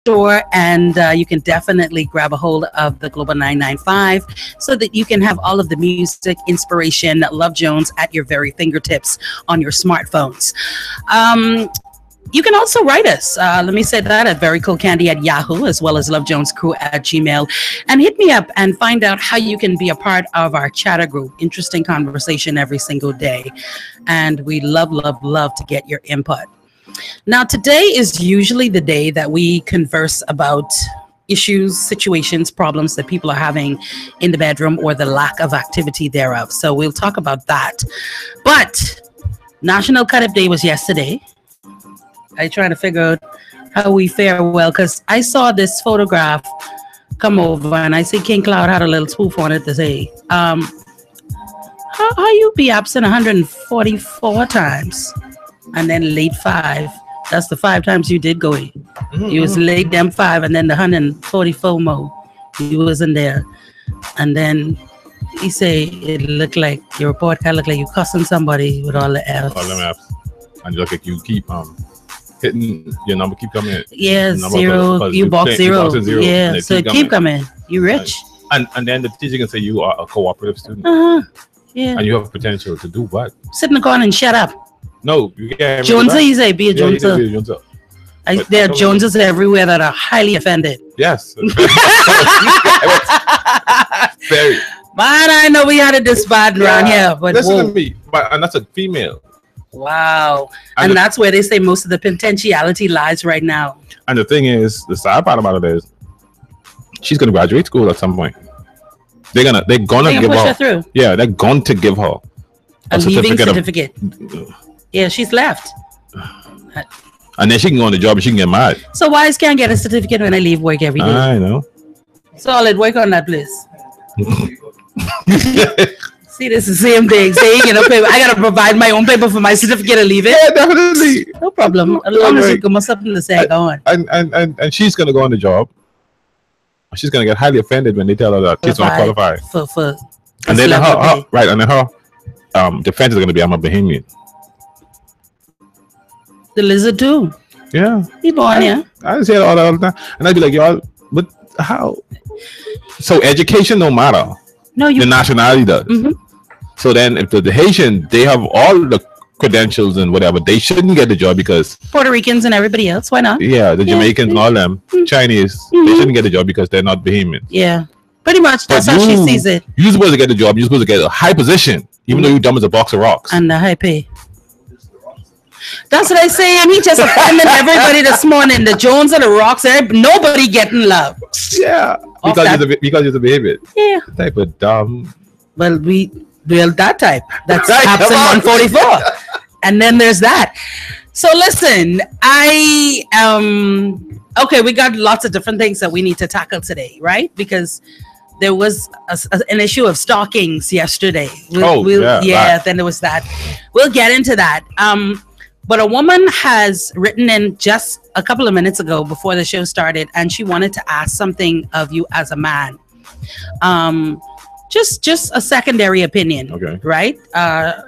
store, and you can definitely grab a hold of the Global 995 so that you can have all of the music, inspiration, Love Jones at your very fingertips on your smartphones. You can also write us. Let me say that at verycoolcandy at Yahoo, as well as Love Jones Crew at Gmail. And hit me up and find out how you can be a part of our chatter group. Interesting conversation every single day. And we love to get your input. Now, today is usually the day that we converse about issues, situations, problems that people are having in the bedroom or the lack of activity thereof. So we'll talk about that. But National Cut Up Day was yesterday. I try to figure out how we fare well, because I saw this photograph come over and I see King Cloud had a little spoof on it to say, how you be absent 144 times and then late 5? That's the 5 times you did go in. You was late them 5 and then the 144 more. You wasn't there. And then he say it looked like your report kind of looked like you cussing somebody with all the F's. All them F's. And just like you keep hitting your number, keep coming. Yeah, zero. You box zero. Yeah, so keep coming. You rich. And then the teacher can say you are a cooperative student. Yeah. And you have potential to do what? Sit in the corner and shut up. No, you can't. Joneser, you say be a Joneser. Yeah, there are Joneses everywhere that are highly offended. Yes. Very. Man, I know we had a disband around here, but listen to me. And that's a female. Wow. And that's where they say most of the potentiality lies right now. And the thing is, the sad part about it is, she's gonna graduate school at some point. They're gonna give her through. Yeah, they're going to give her a leaving certificate. Yeah, she's left. And then she can go on the job and she can get mad. So why can't get a certificate when I leave work every day? I know. Solid, work on that, please. See, this is the same thing. Saying, I gotta provide my own paper for my certificate to leave it. Yeah, definitely. No problem. As long as you come up something to say, go on. And she's gonna go on the job. She's gonna get highly offended when they tell her that she's gonna qualify. And then her defense is gonna be, I'm a Bahamian. The lizard too. Yeah. He born here. I say it all the time, and I'd be like, y'all, but how? So education don't matter. No, the nationality does. So then, if the Haitian, they have all the credentials and whatever, they shouldn't get the job because Puerto Ricans and everybody else. Why not? Yeah, the Jamaicans and all them, Chinese, they shouldn't get the job because they're not Bahamian. Yeah, pretty much. That's how she sees it. You're supposed to get the job. You're supposed to get a high position, even though you're dumb as a box of rocks. And the high pay. That's what I say. And he just offended everybody this morning. The Jones and the Rocks, nobody getting love. Yeah, because you're a behavior. Yeah, type of dumb. Well, that type. That's absent 144, and then there's that. So listen, okay. We got lots of different things that we need to tackle today, right? Because there was an issue of stalkings yesterday. Then there was that. We'll get into that. But a woman has written in just a couple of minutes ago before the show started, and she wanted to ask something of you as a man. Just a secondary opinion, okay. Right?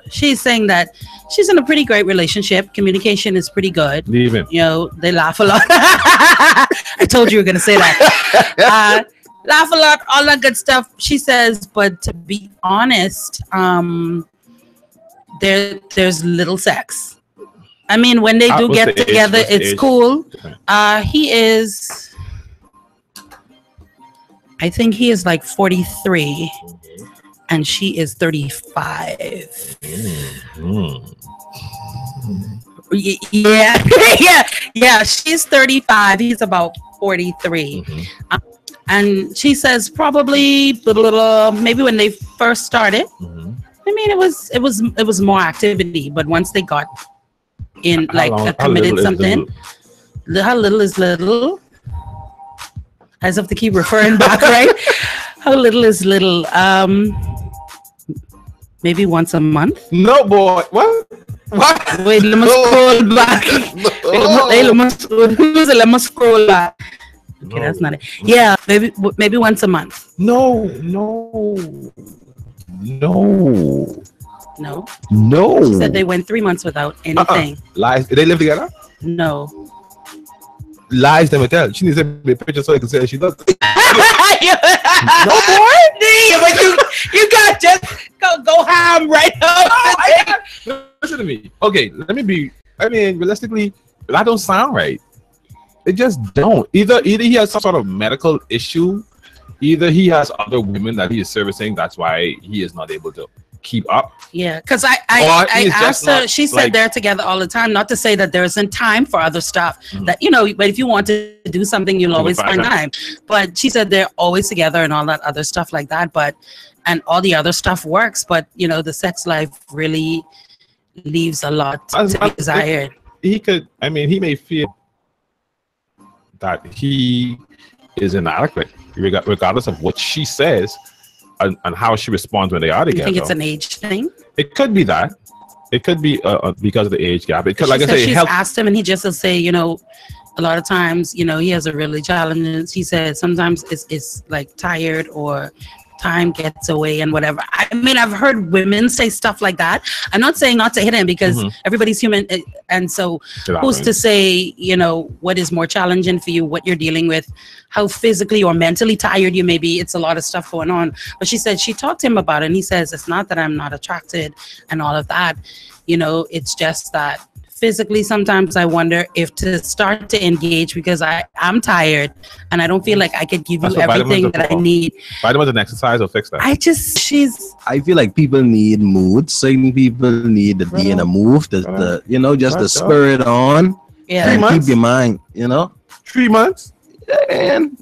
She's saying that she's in a pretty great relationship. Communication is pretty good. Leave him. They laugh a lot. I told you were going to say that. Laugh a lot, all that good stuff. She says, but to be honest, there's little sex. I mean, when they do get together, it's cool. He is, I think he is like 43 and she is 35. Yeah. She's 35. He's about 43. And she says probably maybe when they first started, I mean, it was more activity, but once they got in committed something, how little is little? As if to keep referring back, right? How little is little? Maybe once a month. No, boy. What? Wait, let me scroll back. Let me scroll back. Okay, that's not it. Yeah, maybe once a month. No. She said they went 3 months without anything. Lies. Did they live together? No. lies them tell. She needs to be a picture so I can say she does. No more? But you got just go ham right now. Listen to me. Okay, let me be. I mean, realistically, that don't sound right. They just don't. Either he has some sort of medical issue, either he has other women that he is servicing. That's why he is not able to keep up. Yeah, because I asked her. She said they're together all the time. Not to say that there isn't time for other stuff. That but if you want to do something, you'll always find time. But she said they're always together and all that other stuff like that. And all the other stuff works. But the sex life really leaves a lot to be desired. He could. I mean, he may feel that he is inadequate, regardless of what she says and how she responds when they are together. You think it's an age thing? It could be that. It could be because of the age gap. It could, like I say, she's asked him, and he just will say, a lot of times, he has a really challenge. He said sometimes it's like tired or time gets away and whatever. I mean, I've heard women say stuff like that. I'm not saying not to hit him because everybody's human. And so who's to say, what is more challenging for you, what you're dealing with, how physically or mentally tired you may be. It's a lot of stuff going on. But she said she talked to him about it, and he says, it's not that I'm not attracted and all of that. It's just that physically, sometimes I wonder if to start to engage because I'm tired and I don't feel like I could give you everything that I need. Vitamins and exercise will fix that. I feel like people need moods. Certain people need to be in a move, the spirit on. Yeah. And keep your mind, 3 months? And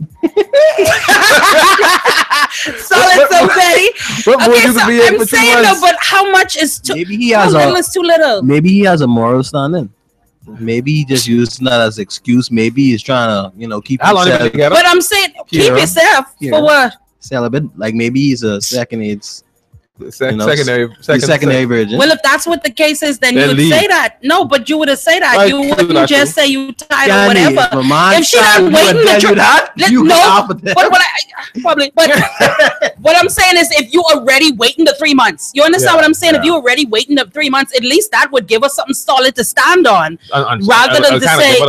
solid, so petty. Okay, so I'm saying though, but how much is too? Maybe he has too little. Maybe he has a moral standing. Maybe he just using that as excuse. Maybe he's trying to, keep himself. But I'm saying, keep yourself for what? Celibate. Like maybe he's a secondary virgin. Well, if that's what the case is, then you would say that. No, but you would have said that. You wouldn't just say you tired or whatever. If she not waiting but what I'm saying is, if you already waiting the 3 months, you understand what I'm saying? If you already waiting the 3 months, at least that would give us something solid to stand on, rather than to say.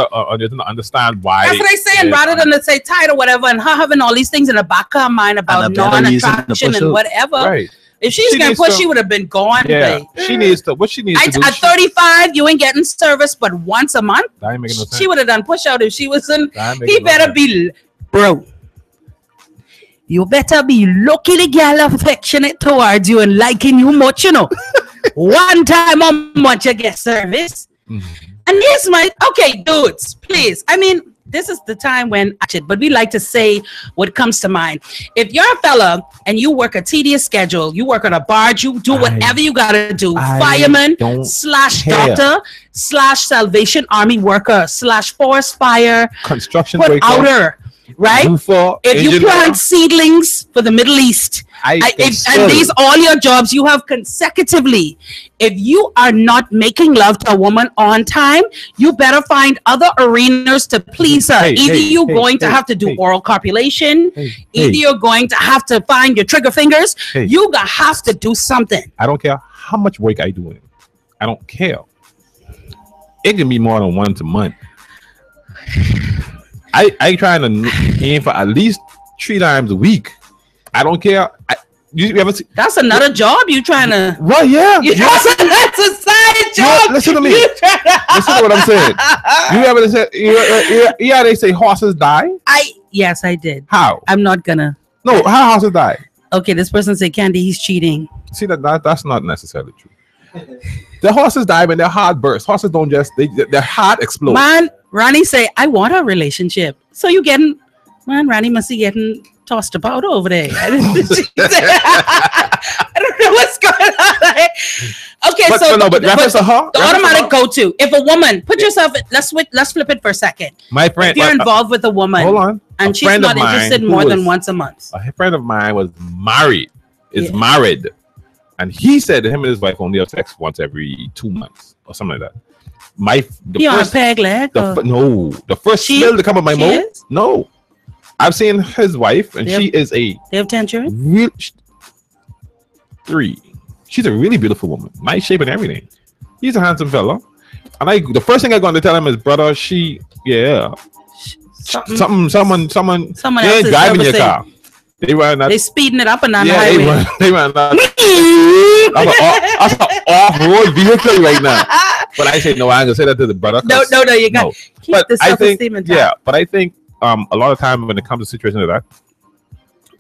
Understand why. That's what I'm saying. Rather than to say tired or whatever, and her having all these things in the back of her mind about non-attraction and whatever. Right. If she's gonna push, she would have been gone. Yeah, she needs to. What she needs to do. At 35, you ain't getting service, but once a month. That ain't making no sense. She would have done push out if she wasn't. He better be, bro. You better be lucky the girl affectionate towards you and liking you much, One time a month you get service. And here's dudes, please. I mean, this is the time when but we like to say what comes to mind. If you're a fella and you work a tedious schedule, you work on a barge, you do whatever you gotta do, fireman / doctor / Salvation Army worker / forest fire, construction put outer, right? If you plant seedlings for the Middle East, and these all your jobs you have consecutively, if you are not making love to a woman on time, you better find other arenas to please her. Either you're going to have to do oral copulation, either you're going to have to find your trigger fingers. You gonna have to do something. I don't care how much work I do. I don't care. It can be more than once a month. I trying to aim for at least 3 times a week. I don't care. You ever see? That's another job you trying to. Well, yeah. That's a side job. Listen to me. Listen to what I'm saying. You ever say? Yeah, they say horses die. Yes, I did. How? I'm not gonna. No, how horses die? Okay, this person said, Candy, he's cheating. See that's not necessarily true. The horses die when their heart bursts. Horses don't just their heart explodes. Man, Ronnie say, I want a relationship. So you getting, man, Ronnie must be getting tossed about over there. I don't know what's going on. Okay, but the automatic go-to. If a woman, put yourself, let's flip it for a second. My friend, if you're involved with a woman, hold on, and she's not interested more than once a month. A friend of mine was married. Married, and he said that him and his wife only have sex once every 2 months or something like that. The peg leg? The first smell to come up my mouth. No. I've seen his wife, and she is they have 10 children? 3. She's a really beautiful woman, nice shape and everything. He's a handsome fella, and the first thing I'm going to tell him is, brother, someone Someone they else ain't is driving your servicing. car. They run that. They speeding it up and down the Yeah, highway. they run that. That's an off-road vehicle right now. But I say no. I ain't gonna say that to the brother. No, you got keep But the I think self-esteem intact. yeah. But I think a lot of time when it comes to situations like that,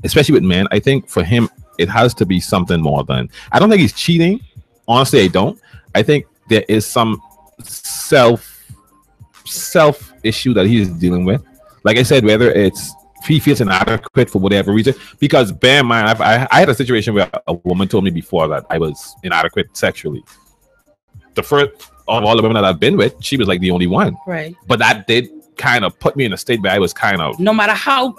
especially with men, I think for him it has to be something more than. I don't think he's cheating. Honestly, I don't. I think there is some self issue that he's dealing with. Like I said, whether it's he feels inadequate for whatever reason. Because bear in mind, I had a situation where a woman told me before that I was inadequate sexually. The first of all the women that I've been with, she was like the only one. Right. But that did kind of put me in a state where I was kind of no matter how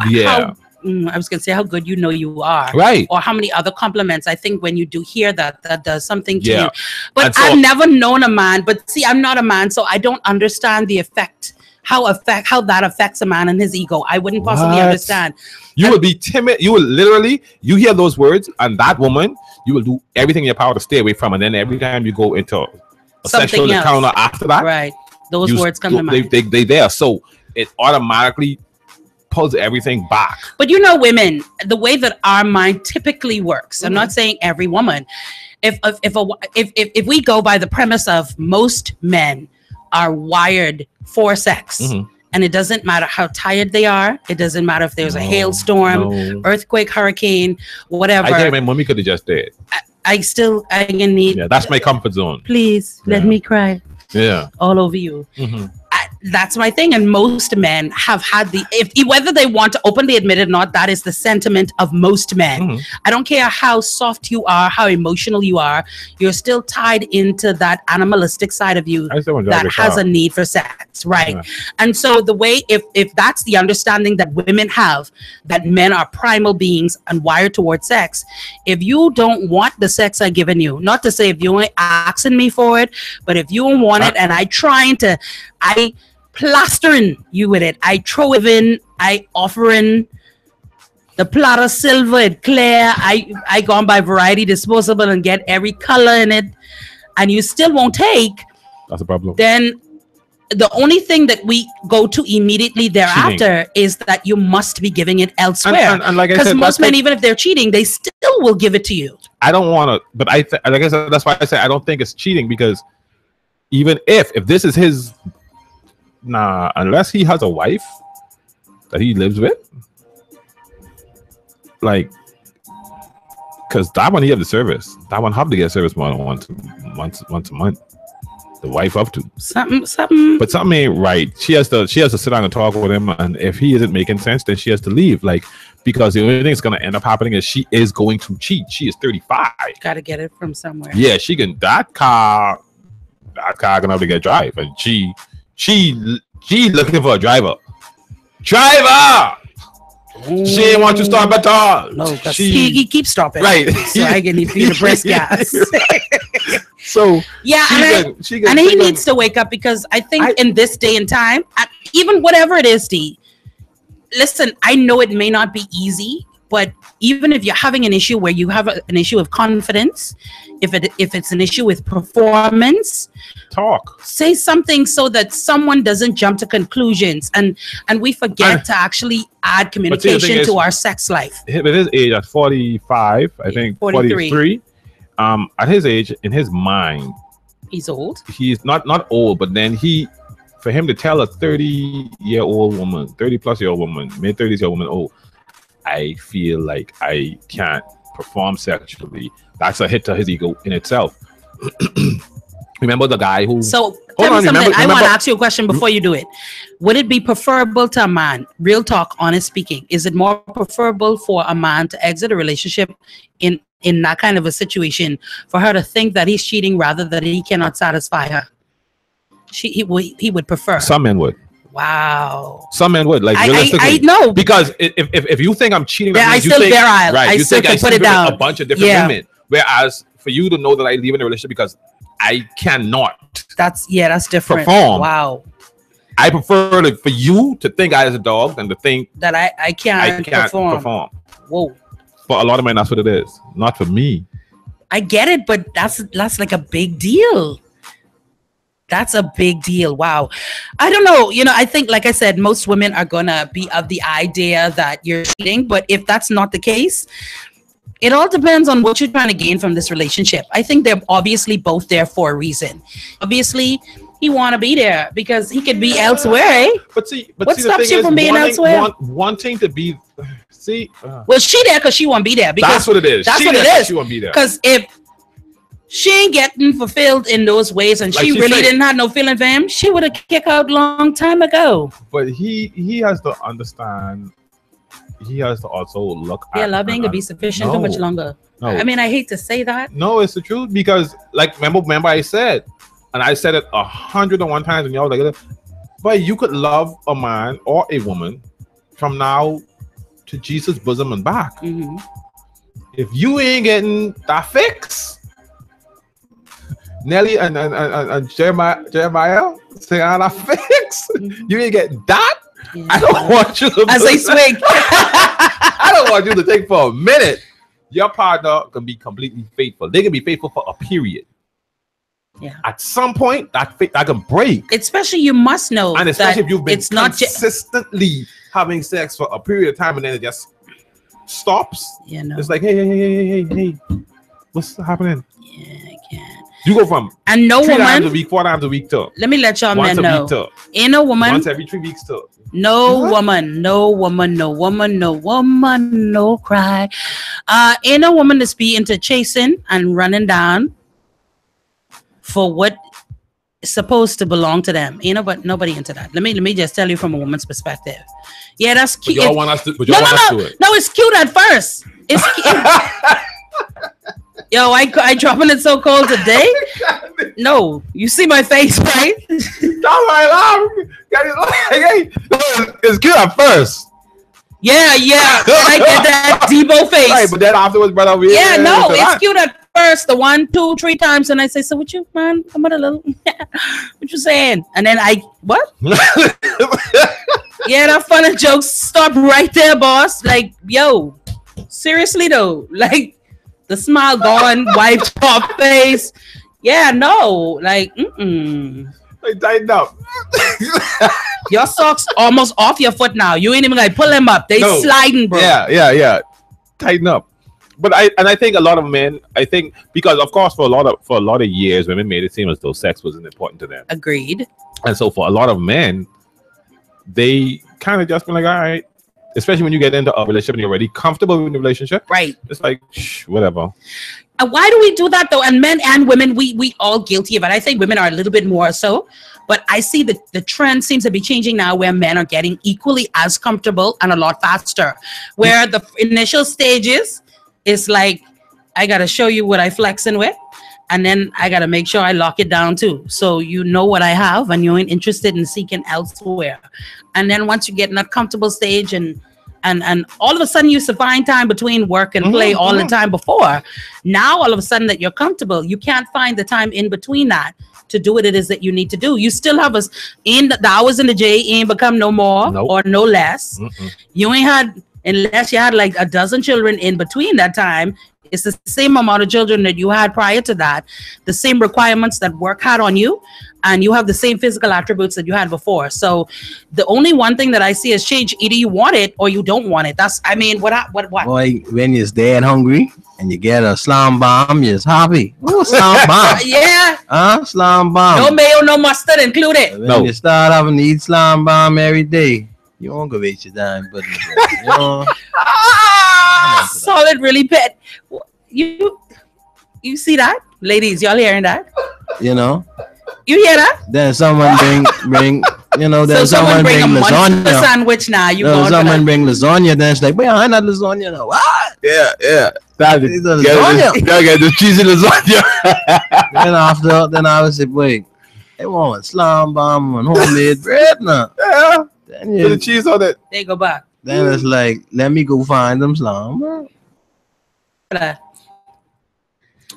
Yeah. I was gonna say how good you are, right. or how many other compliments. I think when you do hear that does something to Yeah. you. But And so- I've never known a man. But see, I'm not a man, so I don't understand the effect. How that affects a man and his ego. I wouldn't possibly What? understand. You will be timid. You will literally, you hear those words, and that woman, you will do everything in your power to stay away from. And then every time you go into a Something sexual else. encounter after that, Right. Those you words come to mind. They there. So it automatically pulls everything back. But you know, women, the way that our mind typically works. I'm not saying every woman. If we go by the premise of most men are wired for sex, and it doesn't matter how tired they are, it doesn't matter if there's a hailstorm, earthquake, hurricane, whatever. I think my mommy could have just did. I can need. Yeah, that's my comfort zone. Please let me cry Yeah. all over you. That's my thing. And most men have had whether they want to openly admit it or not, that is the sentiment of most men. I don't care how soft you are, how emotional you are, you're still tied into that animalistic side of you that has a need for sex. Right. Yeah. And so the way, if that's the understanding that women have, that men are primal beings and wired towards sex, if you don't want the sex I've given you, not to say if you ain't asking me for it, but if you don't want it and I plastering you with it, I throw it in, I offering the platter silver and clear, I gone by Variety Disposable and get every color in it, and you still won't take, that's a problem. Then the only thing that we go to immediately thereafter is that you must be giving it elsewhere. And like I because said, most men, even if they're cheating, they still will give it to you. I don't want to, but like I said, that's why I say I don't think it's cheating, because even if this is his, unless he has a wife that he lives with, like, because that one he have the service, that one have to get service more than once a month. The wife up to something, but something ain't right. She has to sit down and talk with him, and if he isn't making sense, then she has to leave. Like, because the only thing that's gonna end up happening is she is going to cheat. She is 35. Got to get it from somewhere. Yeah, she can. That car gonna have to get drive, and she looking for a driver. She ain't want to stop at all. No, he keeps stopping. Right. So I can need the breast gas. So yeah, and he needs to wake up, because I think in this day and time, even whatever it is, D, listen, I know it may not be easy, but even if you're having an issue where you have an issue of confidence, if it's an issue with performance, say something so that someone doesn't jump to conclusions, and we forget to actually add communication to our sex life. At his age, at 45, I think 43, at his age, in his mind, he's old. He's not old, but then for him to tell a 30-year-old woman, 30-plus-year-old woman, mid-30s-year-old woman, oh, I feel like I can't perform sexually, that's a hit to his ego in itself. Remember the guy who... So, tell me something. I want to ask you a question before you do it. Would it be preferable to a man, real talk, honest speaking, is it more preferable for a man to exit a relationship in that kind of a situation, for her to think that he's cheating rather than he cannot satisfy her? He would prefer. Some men would. Wow. Some men would, like, realistically. I know. Because if you think I'm cheating, yeah, I still virile. Right, you think I put it down. A bunch of different women. Whereas for you to know that I leave in a relationship because I cannot. That's different. Perform. Wow. I prefer for you to think I as a dog than to think that I can't perform. Whoa. For a lot of men, that's what it is. Not for me. I get it, but that's like a big deal. That's a big deal. Wow. I don't know. I think, like I said, most women are going to be of the idea that you're cheating. But if that's not the case, it all depends on what you're trying to gain from this relationship. I think they're obviously both there for a reason. Obviously, he want to be there because he could be elsewhere, eh? But what stops you from being elsewhere? Wanting to be, well, she there because she won't be there. Because that's what it is. That's what it is. She won't be there. Because if she ain't getting fulfilled in those ways, and she really didn't have no feeling for him, she would have kicked out long time ago. But he has to understand. He has to also look at loving to be sufficient too much longer. No. I mean, I hate to say that. No, it's the truth because, like, remember I said, and I said it 101 times, and y'all like, but you could love a man or a woman from now to Jesus' bosom and back. Mm-hmm. If you ain't getting that fix, Nelly and Jeremiah say on that fix, you ain't getting that. Yeah. I don't want you to as they swing. I don't want you to think for a minute. Your partner can be completely faithful. They can be faithful for a period. Yeah. At some point, that can break. Especially, you must know, and especially if you've been it's not consistently having sex for a period of time and then it just stops. Yeah, no. It's like, hey, what's happening? Yeah, I can't. You go from and no 3 woman, times a week, 4 times a week to let me let y'all men know. Ain't no woman once every 3 weeks to no woman, no cry. Ain't no woman that's be into chasing and running down for what is supposed to belong to them. But nobody into that. Let me just tell you from a woman's perspective. Yeah, that's cute. But y'all want us to do it. No, it's cute at first. It's cute. Yo, I dropping it so cold today. No, you see my face, right? Stop my alarm. It's cute at first. Yeah. I get that Debo face. Right, but then afterwards, brother, it's cute at first. The 1, 2, 3 times, and I say, so what you, man? Come on a little. What you saying? And then what? Yeah, that fun and jokes stop right there, boss. Like, yo, seriously though, like. The smile gone, wiped off face. Yeah, no, like, They tightened up. Your socks almost off your foot now. You ain't even like pull them up. They sliding, bro. Yeah. Tighten up. But I think a lot of men, because of course for a lot of years, women made it seem as though sex wasn't important to them. Agreed. And so for a lot of men, they kind of just been like, all right. Especially when you get into a relationship and you're already comfortable with the relationship. Right. It's like, whatever. Why do we do that though? And men and women, we all guilty of it. I think women are a little bit more so. But I see that the trend seems to be changing now where men are getting equally as comfortable and a lot faster. Where the initial stages is like, I got to show you what I flexing with. And then I got to make sure I lock it down too. So you know what I have and you ain't interested in seeking elsewhere. And then once you get in that comfortable stage and all of a sudden you find time between work and play all the time before. Now all of a sudden that you're comfortable, you can't find the time in between that to do what it is that you need to do. You still have us in the hours in the J ain't become no more or no less. You ain't had, unless you had like a dozen children in between that time. It's the same amount of children that you had prior to that, the same requirements that work had on you, and you have the same physical attributes that you had before. So the only one thing that I see has changed. Either you want it or you don't want it. That's, I mean, what? Boy, when you're dead hungry and you get a slam bomb, you're happy. Ooh, slam bomb. Yeah. Slam bomb. No mayo, no mustard included. When you start having to eat slam bomb every day, you won't go waste your time, but you know. Solid, really pet. You see that, ladies? Y'all hearing that? You know. You hear that? Then someone bring. You know, then so someone bring lasagna. Sandwich now. Someone bring lasagna. Then it's like, wait, I not lasagna now. What? Yeah. That is lasagna. Get the cheesy lasagna. then I was like, wait, they want slam bomb and homemade bread now. Yeah. Then put the cheese on it. They go back. Then it's like, let me go find them slam. My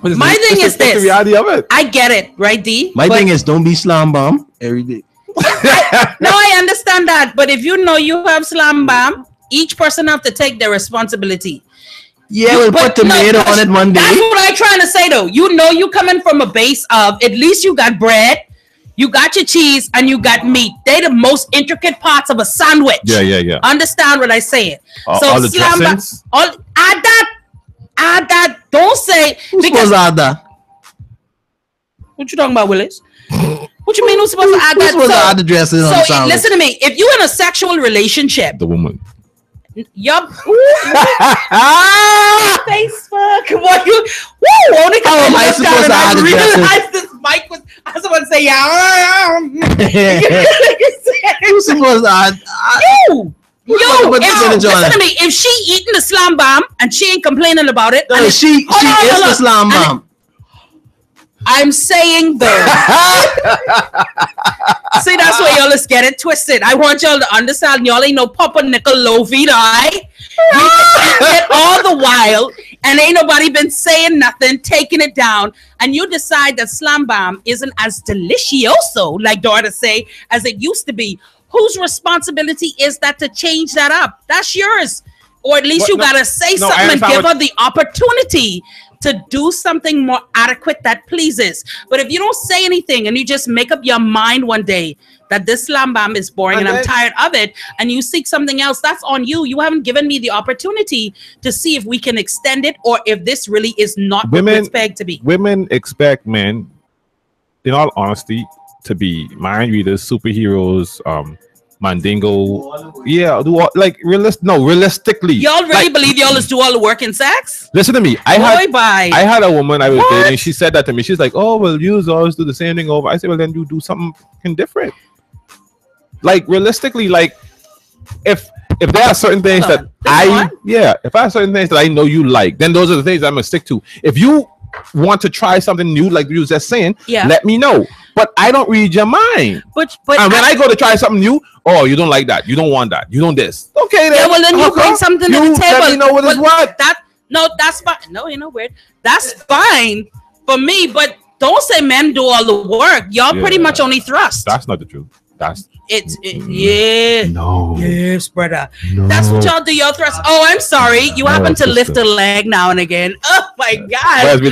thing is this. The reality of it. I get it, right, D? My thing is, don't be slam bomb every day. I understand that. But if you know you have slam bomb, each person have to take their responsibility. Yeah, we'll put tomato on it one day. That's what I'm trying to say, though. You know you coming from a base of, at least you got bread. You got your cheese and you got meat. They're the most intricate parts of a sandwich. Yeah. Understand what I say? All the dressings? Add that. Don't say. Who's supposed to add that? What you talking about, Willis? What you mean who's supposed to add Who's that? supposed to add the dressing on the So sandwich? listen to me. If you're in a sexual relationship, The woman. yup. Facebook. What you? Only How am I supposed to add the dressing? realized this mic was. I was about to say yeah. Who's supposed to add? Yo, But listen to me. If she eating the slam bomb and she ain't complaining about it, and She is the slam bomb. I'm saying though. See, that's why y'all is get it twisted. I want y'all to understand. Y'all ain't no Papa Nickel Lofi, right? You it all the while, and ain't nobody been saying nothing, taking it down, and you decide that slam bomb isn't as delicioso, like Dorda say, as it used to be. Whose responsibility is that to change that up? That's yours. Or at least gotta say something and give her the opportunity to do something more adequate that pleases. But if you don't say anything and you just make up your mind one day that this slam bam is boring and I'm tired of it, and you seek something else, that's on you. You haven't given me the opportunity to see if we can extend it or if this really is not what it's pegged to be. Women expect men, in all honesty, to be mind readers, superheroes, Mandingo, realistically. Y'all really believe y'all is do all the work in sex? Listen to me. I had a woman I was dating. She said that to me. She's like, "Oh, well, you always do the same thing over." I said, "Well, then you do something different." Like realistically, like if there are certain things if I have certain things that I know you like, then those are the things I'm gonna stick to. If you want to try something new, like you was just saying, let me know. But I don't read your mind. But and when I go to try something new, oh, you don't like that, you don't want that, you don't this. Okay, then. Yeah, well then you bring something to the table. Let me know what is what. That's fine. No, you know weird. That's fine for me. But don't say men do all the work. Y'all pretty much only thrust. That's not the truth. No. Yes, brother. No. That's what y'all do. Y'all thrust. Oh, I'm sorry. You happen to lift a leg now and again. Oh my God.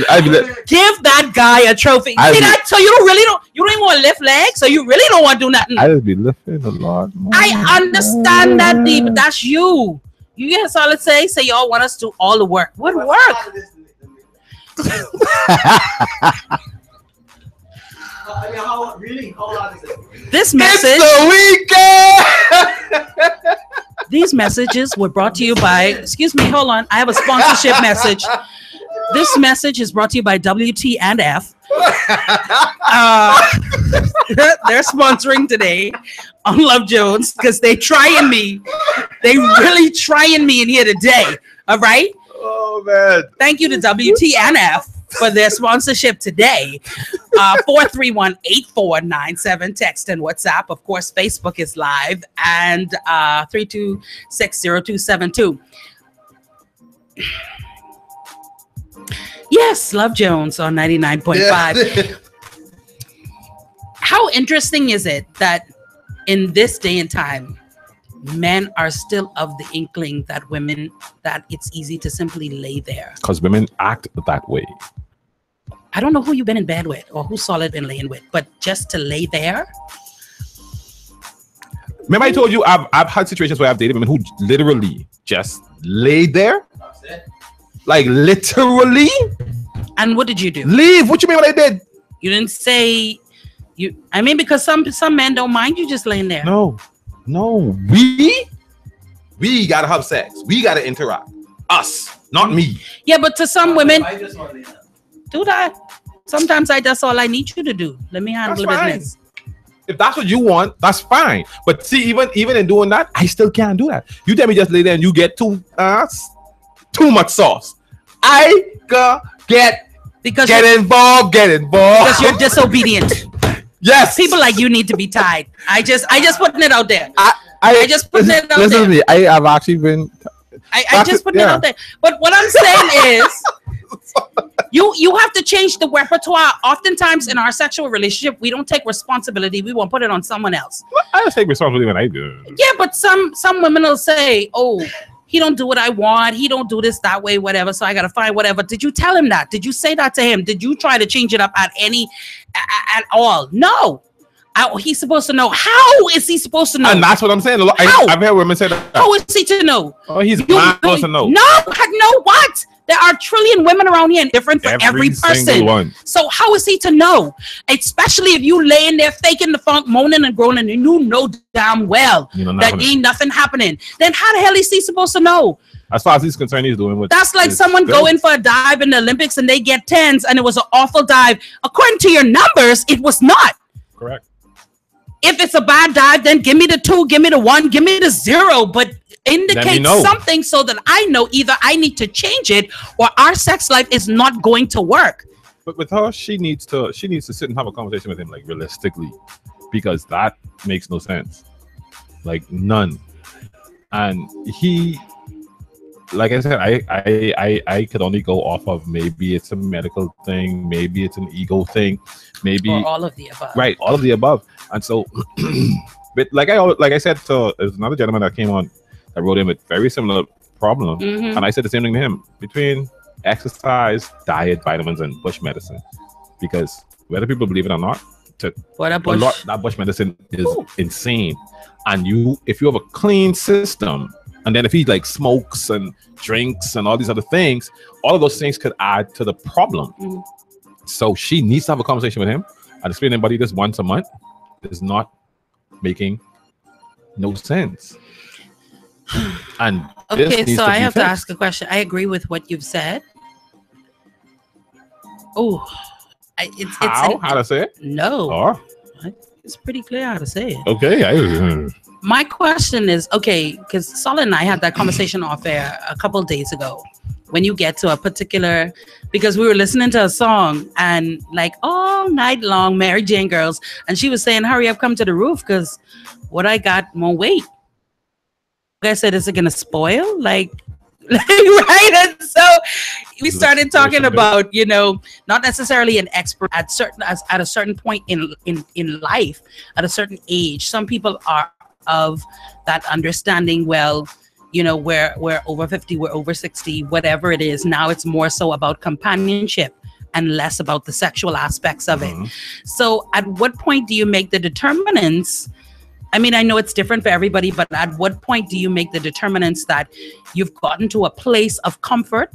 Give that guy a trophy. See that? So you don't even want to lift legs. So you really don't want to do nothing. I just be lifting a lot more. I understand that, D, but that's you. You get a solid say y'all want us to do all the work. What work? How long is it? This message. It's the weekend. These messages were brought to you by. Excuse me, hold on. I have a sponsorship message. This message is brought to you by WT and F. They're sponsoring today on Love Jones because they trying me. They really trying me in here today. All right. Oh man. Thank you to WT and F for their sponsorship today. 431-8497, text and WhatsApp. Of course, Facebook is live, and 3260272. Yes, Love Jones on 99.5. How interesting is it that in this day and time, men are still of the inkling that it's easy to simply lay there? Because women act that way. I don't know who you've been in bed with or who Solid been laying with, but just to lay there. Remember I told you I've had situations where I've dated women who literally just lay there. Like literally. And what did you do? Leave. What you mean what I did? You didn't say you. I mean, because some men don't mind you just laying there. No. We gotta have sex. We gotta interact. Us, not me. Yeah, but to some women, do that. Sometimes that's all I need you to do. Let me handle the business. If that's what you want, that's fine. But see, even in doing that, I still can't do that. You tell me just lay there and you get too much sauce. I get involved. Because you're disobedient. Yes. People like you need to be tied. I just putting it out there. I just putting it out there. Listen to me. I have actually been. I just putting it out there. But what I'm saying is, you have to change the repertoire. Oftentimes in our sexual relationship, we don't take responsibility. We won't put it on someone else. I just take responsibility when I do. Yeah, but some women will say, "Oh, he don't do what I want. He don't do this that way, whatever. So I gotta find whatever." Did you tell him that? Did you say that to him? Did you try to change it up at all? No. He's supposed to know. How is he supposed to know? And that's what I'm saying. I've heard women say that. How is he to know? Oh, he's not supposed to know. No, what? There are a trillion women around here and different for every person. One. So how is he to know? Especially if you laying there faking the funk, moaning and groaning, and you know damn well that ain't nothing happening. Then how the hell is he supposed to know? As far as he's concerned, he's doing what. That's like someone going for a dive in the Olympics and they get 10s and it was an awful dive. According to your numbers, it was not. Correct. If it's a bad dive, then give me the 2, give me the 1, give me the 0, but indicate something so that I know either I need to change it or our sex life is not going to work. But with her, she needs to sit and have a conversation with him, like realistically, because that makes no sense, like none. And he, like I said, I could only go off of maybe it's a medical thing, maybe it's an ego thing, maybe or all of the above. Right, all of the above. And so, but like I said to there's another gentleman that came on that wrote in with very similar problem, and I said the same thing to him between exercise, diet, vitamins, and bush medicine, because whether people believe it or not, that bush medicine is insane. And if you have a clean system, and then if he like smokes and drinks and all these other things, all of those things could add to the problem. So she needs to have a conversation with him. And explain to anybody this once a month is not making no sense. And okay, so I have to ask a question. I agree with what you've said. Oh, how to say it? No. Oh. It's pretty clear how to say it. Okay. My question is, okay, because Solid and I had that conversation off air a couple of days ago. When you get to a particular, because we were listening to a song and like all night long, Mary Jane Girls, and she was saying, hurry up, come to the roof, because what I got won't wait. I said, is it going to spoil? Like, right? And so we started talking about, not necessarily an expert at a certain point in life, at a certain age. Some people are of that understanding, well, we're over 50, we're over 60, whatever it is. Now it's more so about companionship and less about the sexual aspects of it. So at what point do you make the determinants? I mean, I know it's different for everybody, but at what point do you make the determinants that you've gotten to a place of comfort,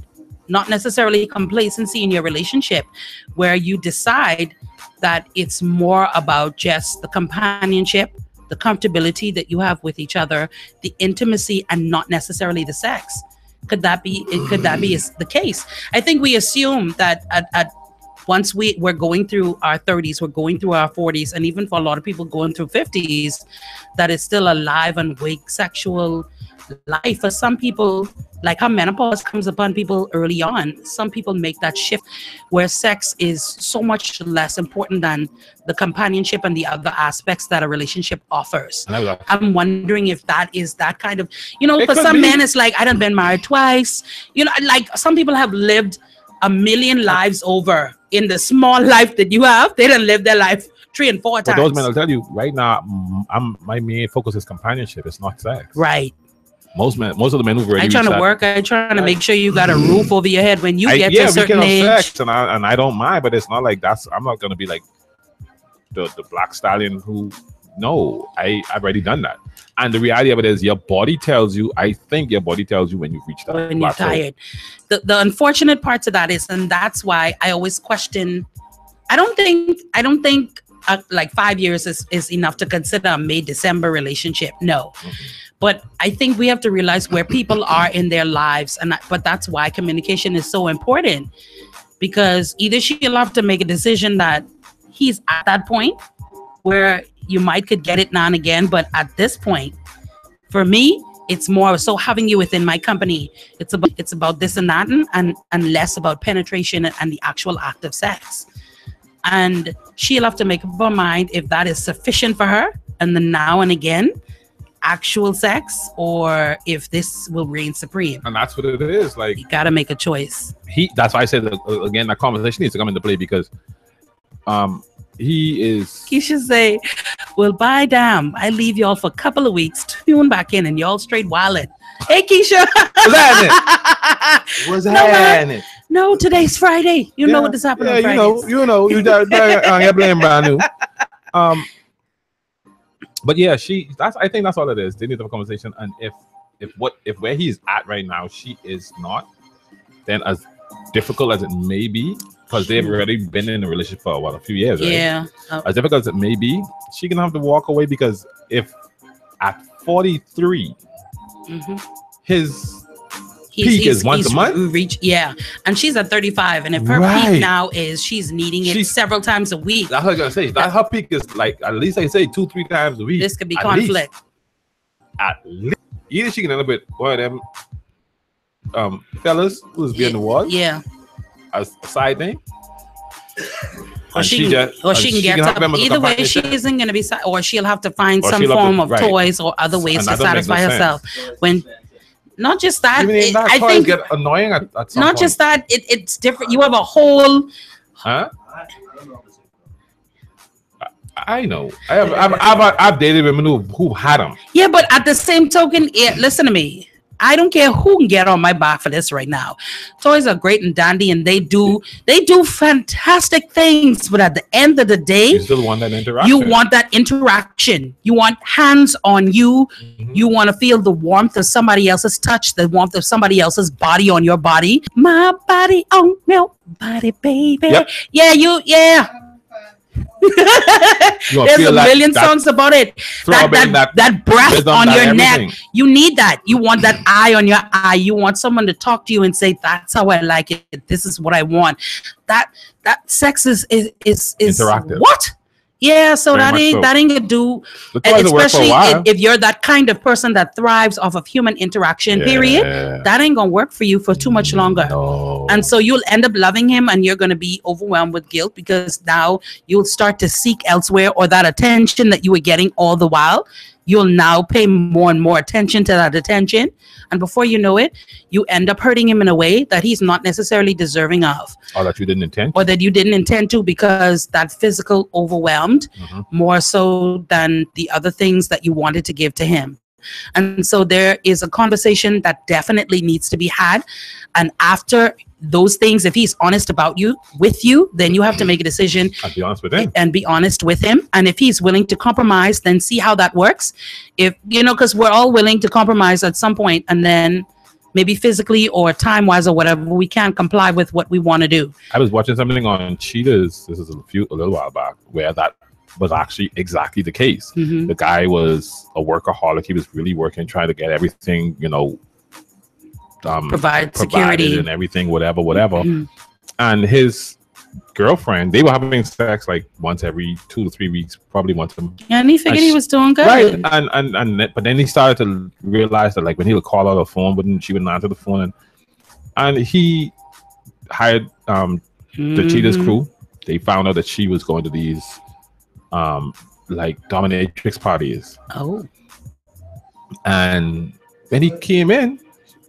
not necessarily complacency in your relationship, where you decide that it's more about just the companionship, the comfortability that you have with each other, the intimacy, and not necessarily the sex? Could that be the case? I think we assume that at once we're going through our 30s, we're going through our 40s, and even for a lot of people going through 50s, that it's still a live and wake sexual life. For some people, like how menopause comes upon people early on, some people make that shift where sex is so much less important than the companionship and the other aspects that a relationship offers. I'm wondering if that is that kind of, for some men, it's like, I done been married twice. Like some people have lived a million lives over in the small life that you have. They done live their life 3 and 4 times. But those men, I'll tell you right now, my main focus is companionship. It's not sex. Right. Most of the men who've already I'm trying to work. I'm trying to make sure you got a roof over your head when you get to a certain age. Sex and I don't mind, but it's not like that's. I'm not gonna be like the black stallion who. No, I've already done that. And the reality of it is, your body tells you. I think your body tells you when you've reached that. When you're tired. The unfortunate part to that is, and that's why I always question. I don't think like 5 years is enough to consider a May-December relationship. No. But I think we have to realize where people are in their lives. But that's why communication is so important, because either she'll have to make a decision that he's at that point where you could get it now and again. But at this point, for me, it's more so having you within my company. It's about this and that and less about penetration and the actual act of sex. And she'll have to make up her mind if that is sufficient for her and the now and again actual sex, or if this will reign supreme. And that's what it is. Like, you gotta make a choice. That's why I said again, that conversation needs to come into play, because he is. Keisha say, well, bye, damn. I leave y'all for a couple of weeks. Tune back in and y'all straight wildin'. Hey, Keisha. What's happening? What's happening? No, today's Friday. You know what is happening on Fridays. You blame brand new. But yeah, I think that's all it is. They need to have a conversation, and if where he's at right now, she is not, then as difficult as it may be, because they've already been in a relationship for a few years, right? Yeah. As difficult as it may be, she can have to walk away, because if at 43, his peak is once a month. And she's at 35, and if her peak now is she's needing it several times a week. That's what I'm gonna say. That her peak is like at least I say 2-3 times a week. This could be conflict. At least either she can end up with one of them fellas who's being the wall. Yeah. As a side thing. Or she can get up. Either way, she isn't going to be, or she'll have to find some form of toys or other ways to satisfy herself. When not just that, I think get annoying at some not point. Just that, it's different. You have a whole. Huh? I know. I've dated women who had them. Yeah, but at the same token, listen to me. I don't care who can get on my back for this right now. Toys are great and dandy, and they do fantastic things. But at the end of the day, you still want that interaction. You want that interaction. You want hands on you. You want to feel the warmth of somebody else's touch, the warmth of somebody else's body on your body. My body on your body, baby. Yep. Yeah. There's a million songs about it. That breath on your neck. You need that. You want that eye on your eye. You want someone to talk to you and say, "That's how I like it. This is what I want." That sex is interactive. What? Yeah, so that ain't gonna do. Especially if you're that kind of person that thrives off of human interaction. Period. That ain't gonna work for you for too much longer. No. And so you'll end up loving him, and you're gonna be overwhelmed with guilt, because now you'll start to seek elsewhere, or that attention that you were getting all the while, you'll now pay more and more attention to that attention. And before you know it, you end up hurting him in a way that he's not necessarily deserving of. Or that you didn't intend. Or that you didn't intend to, because that physical overwhelmed more so than the other things that you wanted to give to him. And so there is a conversation that definitely needs to be had. And after those things, if he's honest about with you, then you have to make a decision and be honest with him. And if he's willing to compromise, then see how that works. If because we're all willing to compromise at some point, and then maybe physically or time wise or whatever, we can't comply with what we want to do. I was watching something on Cheetahs. This is a little while back, where that was actually exactly the case. The guy was a workaholic. He was really working, trying to get everything, provide security and everything, whatever. And his girlfriend, they were having sex like once every 2 to 3 weeks, probably once a month. Yeah, and he figured he was doing good. Right. But then he started to realize that, like, when he would call out the phone, she wouldn't answer the phone, and he hired the Cheetahs crew. They found out that she was going to these like dominatrix parties. Oh. And when he came in,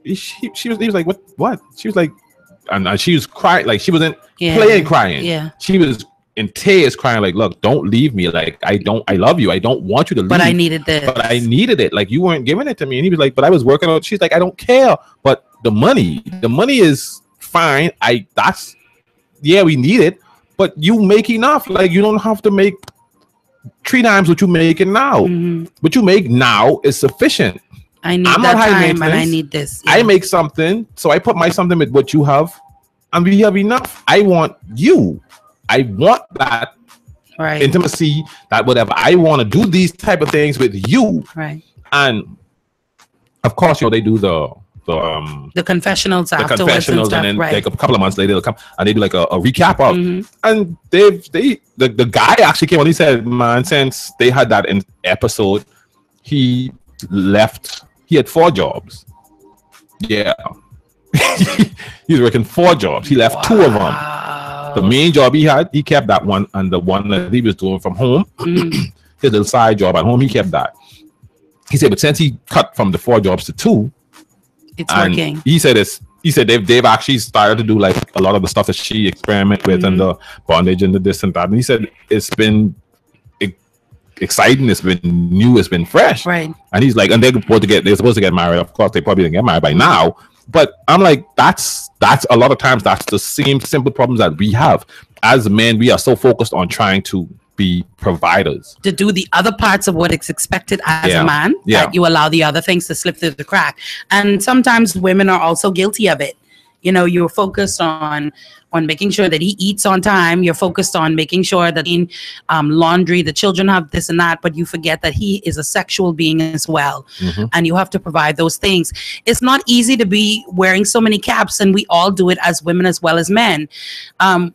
he was like, what? She was like, and she was crying, like she wasn't playing crying. Yeah. She was in tears crying, like, look, don't leave me. Like, I love you. I don't want you to leave. But I needed this. But I needed it. Like, you weren't giving it to me. And he was like, but I was working on it. She's like, I don't care. But the money is fine. We need it. But you make enough. Like, you don't have to make 3 times what you making now. What you make now is sufficient. I need that time, and I need this. I make something, so I put my something with what you have, and we have enough. I want you. I want that intimacy, that whatever. I want to do these type of things with you. Right. And of course, they do the confessionals afterwards, and then like a couple of months later they'll come and they do like a recap of, and the guy actually came on. He said, man, since they had that episode, he left. He had 4 jobs. Yeah. He was working 4 jobs. He left 2 of them. The main job he kept that one, and the one that he was doing from home, his little side job at home, he kept that. He said, but since he cut from the 4 jobs to 2, it's working. He said they've actually started to do like a lot of the stuff that she experimented with, and the bondage and the this and that. And he said it's been exciting, it's been new, it's been fresh. Right. And he's like, and they're supposed to get married. Of course, they probably didn't get married by now. But I'm like, that's a lot of times that's the same simple problems that we have as men. We are so focused on trying to be providers. To do the other parts of what is expected as Yeah. a man, Yeah. that you allow the other things to slip through the crack. And sometimes women are also guilty of it. You know, you're focused on making sure that he eats on time. You're focused on making sure that in laundry, the children have this and that, but you forget that he is a sexual being as well. Mhm. And you have to provide those things. It's not easy to be wearing so many caps, and we all do it as women as well as men.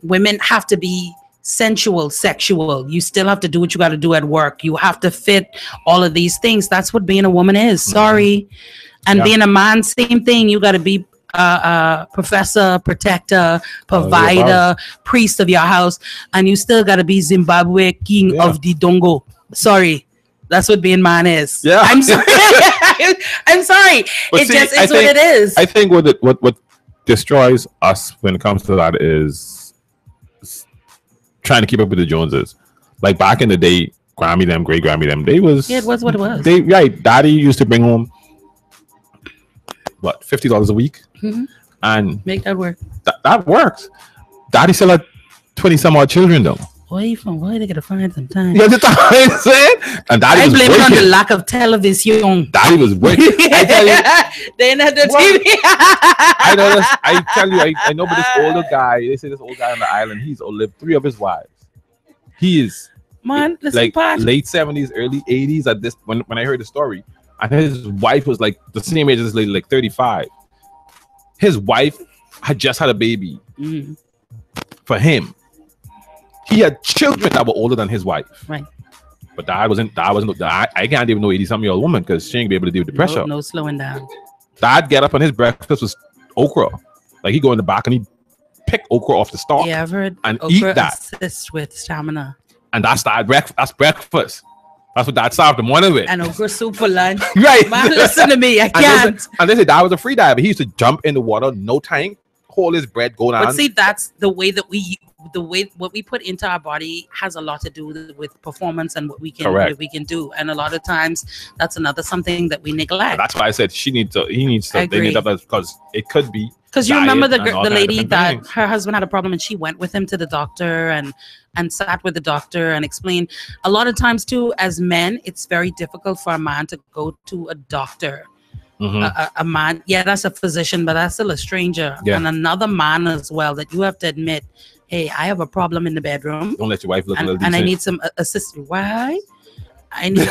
Women have to be sensual, sexual. You still have to do what you got to do at work. You have to fit all of these things. That's what being a woman is. Sorry. And Yeah. being a man, same thing. You got to be professor, protector, provider, priest of your house, and you still got to be Zimbabwe king Yeah. of the Dongo. Sorry. That's what being man is. Yeah. I'm sorry. I'm sorry. But It see, just I is what think- it is. I think what destroys us when it comes to that is trying to keep up with the Joneses. Like back in the day, Grammy them, great Grammy them, they was Yeah, it was what it was. They right, Daddy used to bring home what $50 a week, Mhm. and Make that work. that works. Daddy still had 20 some odd children though. Where they gotta find some time? You understand what I'm saying? And Daddy I was blame it on the working. lack of television. Daddy was working. I tell you, They didn't have the What? TV. I know this. I tell you, I know. But this older guy, they say this old guy on the island, he's outlived 3 of his wives. He is Man, listen, like Pat. late 70s, early 80s at this when I heard the story. And his wife was like the same age as this lady, like 35. His wife had just had a baby Mm, for him. He had children that were older than his wife. right. But I can't even know 80-something-year-old woman because she ain't be able to deal with the pressure. No slowing down. Dad get up and his breakfast was okra. Like he go in the back and he pick okra off the stalk. Yeah, I've heard And okra eat that. assists with stamina. And that's breakfast. That's breakfast. That's what Dad served the morning with. And okra soup for lunch. Right. Man, listen to me. I And can't. they said Dad was a free diver. He used to jump in the water, no tank, hold his breath, go down. But see, that's the way that what we put into our body has a lot to do with performance and what we can do. And a lot of times that's another something that we And neglect. that's why I said he needs to, I they need agree. to, because it could be. Because you remember diet and all the kind of lady different that things. her husband had a problem and she went with him to the doctor and sat with the doctor and explained. A lot of times too, as men, it's very difficult for a man to go to a doctor. Mhm. A man, yeah, that's a physician, but that's still a stranger. Yeah. And another man as well that you have to admit, hey, I have a problem in the bedroom Don't let your wife look a little and I decent. need some assistance. Why? I need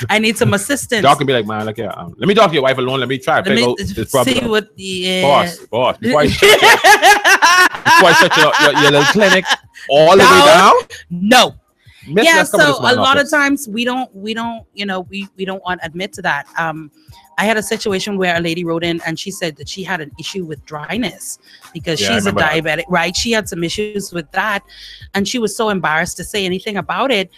I need some assistance. Y'all can be like, man, look here. Let me talk to your wife alone. Let me try to Let figure me out this problem. see what Boss. Before I shut your little clinic all the way down. No. Miss, Yeah, let's come to so this a man lot of office. times we don't we don't want to admit to that. I had a situation where a lady wrote in and she said that she had an issue with dryness because Yeah, I she's a remember that. diabetic, right? She had some issues with that and she was so embarrassed to say anything about it.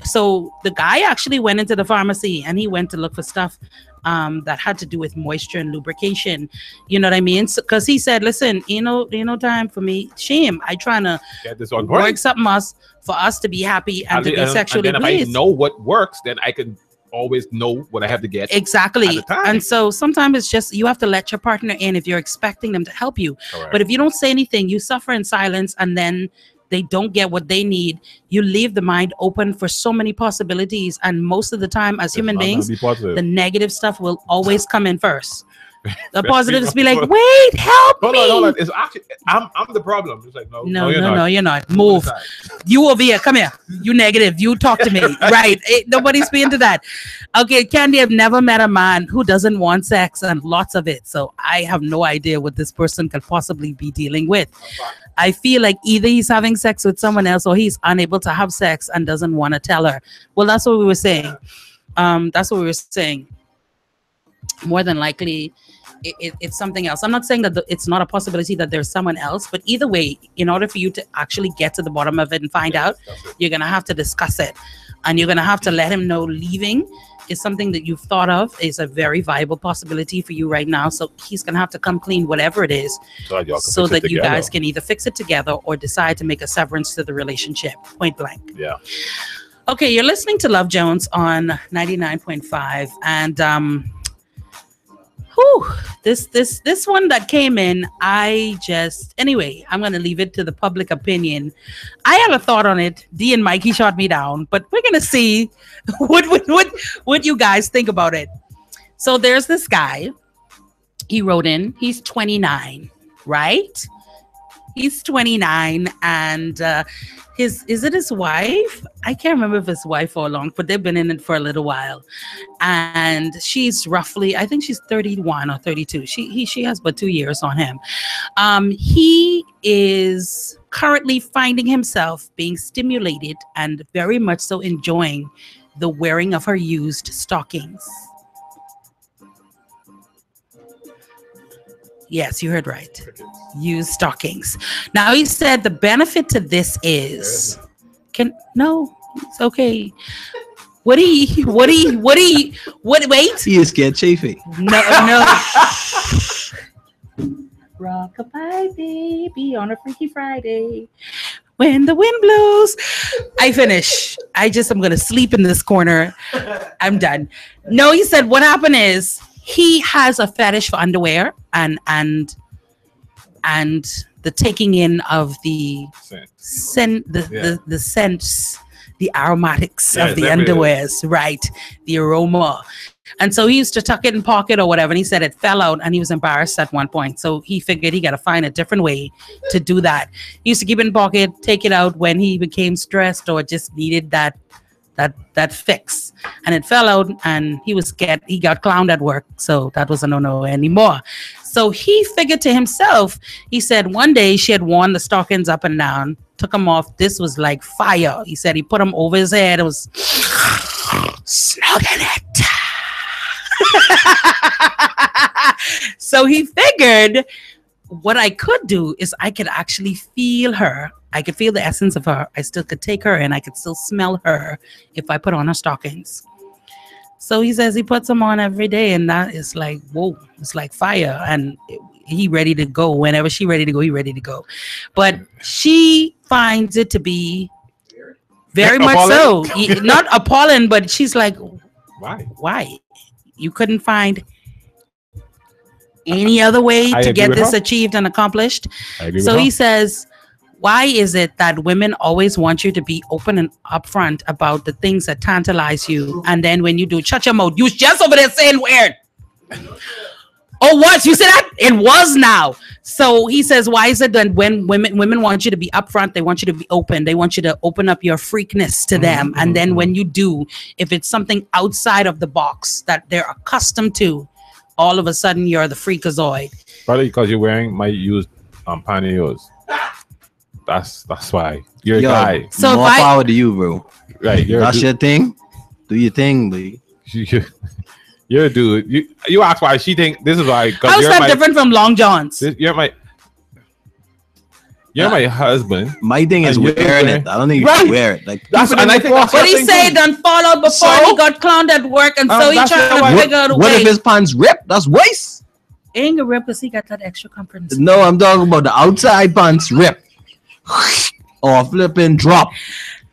So the guy actually went into the pharmacy and he went to look for stuff that had to do with moisture and lubrication. You know what I mean? Because he said, listen, you know time for me. Shame. I trying to Get this on work point. something else for us to be happy and to be sexually and then pleased. if I know what works, then I can always know what I have to get. Exactly. at the time. And so sometimes it's just you have to let your partner in if you're expecting them to help you. Correct. But if you don't say anything, you suffer in silence and then they don't get what they need. You leave the mind open for so many possibilities. And most of the time, as It's human not gonna beings, be positive. the negative stuff will always come in first. The Very positives be much like, so. wait, help Hold me. on. It's actually I'm the problem. It's like No, you're not. you're not. Move. You over here. Come here. You negative. You talk to me. Right. Nobody's speaking to that. Okay, Candy, I've never met a man who doesn't want sex and lots of it. So I have no idea what this person could possibly be dealing with. I feel like either he's having sex with someone else or he's unable to have sex and doesn't want to tell her. Well, that's what we were saying. More than likely, it's something else. I'm not saying that it's not a possibility that there's someone else, but either way, in order for you to actually get to the bottom of it and find out, you're going to have to discuss it. And you're going to have to let him know leaving is something that you've thought of, is a very viable possibility for you right now. So he's going to have to come clean, whatever it is, so that you guys can either fix it together or decide to make a severance to the relationship, point blank. Yeah. Okay, you're listening to Love Jones on 99.5. And Whew, this one that came in, anyway, I'm gonna leave it to the public opinion. I had a thought on it. D and Mikey shot me down, but we're gonna see what you guys think about it. So there's this guy. He wrote in. He's 29, right? He's 29, and is it his wife? I can't remember if his wife for long, but they've been in it for a little while. And she's roughly, I think she's 31 or 32. She has but 2 years on him. He is currently finding himself being stimulated and very much so enjoying the wearing of her used stockings. Yes, you heard right. Use stockings. Now he said the benefit to this is it's okay. What wait? He is scared chafing. No. Rockabye baby on a Freaky Friday. When the wind blows. I finish. I'm gonna sleep in this corner. I'm done. No, he said what happened is he has a fetish for underwear and the taking in of the scent, the scents, the aromatics of the underwears, right? The aroma. And so he used to tuck it in pocket or whatever. And he said it fell out and he was embarrassed at one point. So he figured he got to find a different way to do that. He used to keep it in pocket, take it out when he became stressed or just needed that fix, and it fell out and he got clowned at work, so that was a no anymore. So he figured to himself, he said one day she had worn the stockings up and down, took them off. This was like fire. He said he put them over his head. It was snugging it. So he figured what I could do is I could actually feel her. I could feel the essence of her. I still could take her and I could still smell her if I put on her stockings. So he says he puts them on every day, and that is like, whoa, it's like fire. And he ready to go. Whenever she ready to go, he ready to go. But she finds it to be very much so. Not appalling, but she's like, why? You couldn't find any other way to get this achieved and accomplished? So he says, why is it that women always want you to be open and upfront about the things that tantalize you, and then when you do, shut your mouth? You just over there saying weird. Oh, what? You said that? It was now. So he says, why is it that when women want you to be upfront, they want you to be open, they want you to open up your freakness to them, and then when you do, if it's something outside of the box that they're accustomed to, all of a sudden you're the freakazoid. Probably because you're wearing my used pantyhose. That's why you're a guy. So more power to you, bro. Right, that's your thing. Do your thing, Lee. You're a dude. You ask why she think this is why. How is that different from Long Johns? You're my husband. My thing is wearing it. I don't think you should wear it. Like that's and I think that's what he said. Done fall out before he got clowned at work, and so he trying to figure out a way. What if his pants rip? That's waste. Ain't gonna rip because he got that extra comfort. No, I'm talking about the outside pants rip. Or flipping drop.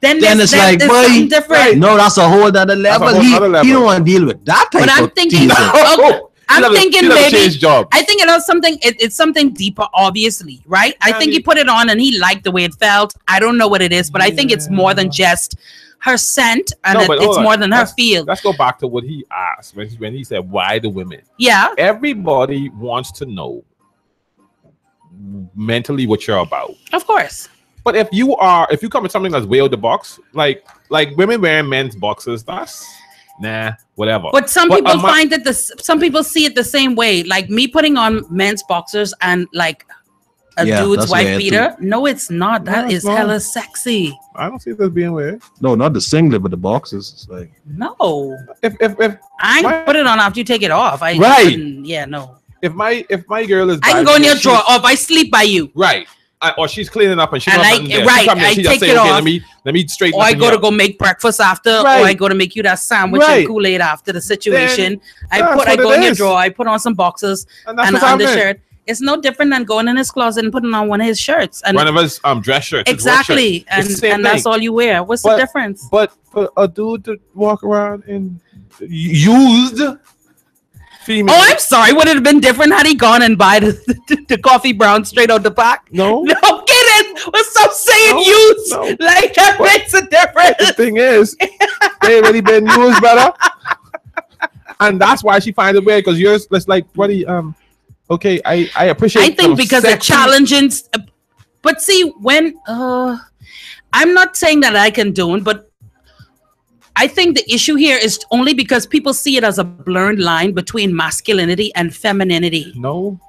Then it's like, boy, different. No, that's a whole other level. He don't want to deal with that type of thing. I'm thinking maybe I think it was something. It's something deeper, obviously, right? I think he put it on and he liked the way it felt. I don't know what it is, but I think it's more than just her scent, and it's more than her feel. Let's go back to what he asked when he said, "Why the women?" Yeah, everybody wants to know mentally what you're about, of course. But if you come with something that's way out the box, like women wearing men's boxers, that's whatever. But some people find that some people see it the same way. Like me putting on men's boxers and like a dude's wife beater. No, it's not. That is hella sexy. I don't see this being weird. No, not the singlet, but the boxers. It's like no. If I ain't put it on after you take it off. No. If my girl is, I can go in your drawer, or if I sleep by you, right? Or she's cleaning up and she's I take it off. Let me straighten. Or I go make breakfast after, or I go to make you that sandwich and Kool-Aid after the situation. I go in your drawer. I put on some boxers and an undershirt. It's no different than going in his closet and putting on one of his shirts and one of his dress shirts. Exactly, and that's all you wear. What's the difference? But for a dude to walk around in used female. Oh, I'm sorry. Would it have been different had he gone and buy the coffee brown straight out the pack? No. No, get it. Well, stop saying use. No. Like, that makes a difference. The thing is, they already been used, brother. And that's why she finds it weird, because yours, it's like, buddy, okay, I appreciate. I think because the challenging, but see, when I'm not saying that I condone, but I think the issue here is only because people see it as a blurred line between masculinity and femininity. No,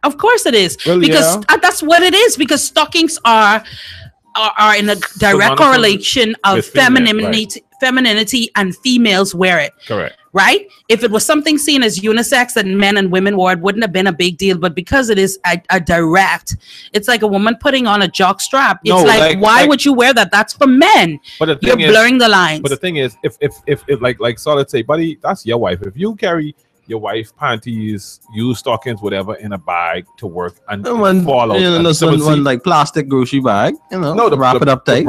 of course it is, well, because that's what it is. Because stockings are in a direct correlation of femininity, and females wear it. Correct. Right? If it was something seen as unisex and men and women wore it, wouldn't have been a big deal. But because it is a direct, it's like a woman putting on a jock strap. It's why would you wear that? That's for men. But you're blurring the lines. But the thing is, if like Solid say, buddy, that's your wife. If you carry your wife panties, use stockings, whatever, in a bag to work and fall out. One like plastic grocery bag, wrap it up tight.